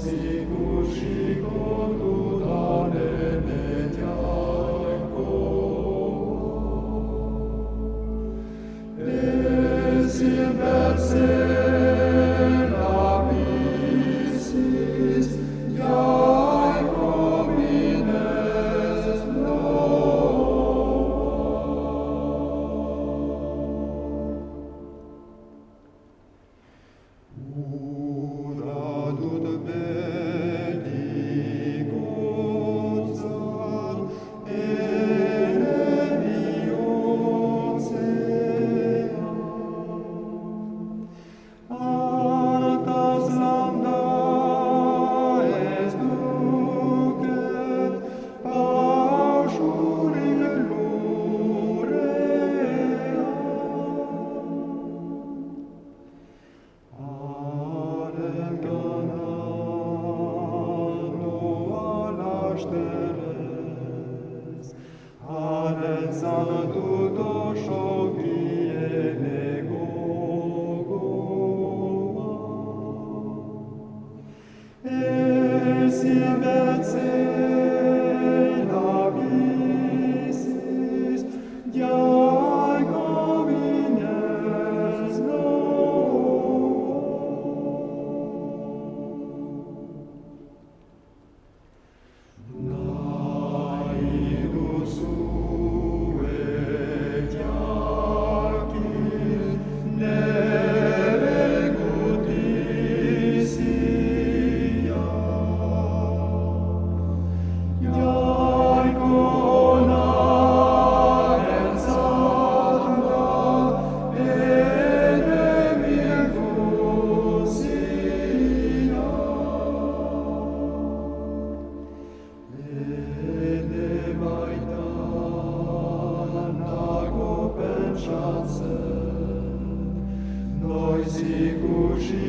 sigur și cordulare neteaico. Esim persena visis, Iaico mines Ura dut bellicosam, Artas lambda est ducet, pauciur illurea. Adem ganando alasteres, adem saluto shovie negogoa. Esim persena visis, Iaico mines Naidus sue diacil, neregut Lycia. Iaico narem sandra, edem infusia. Edem aitan ago pensatzen, noi sigur și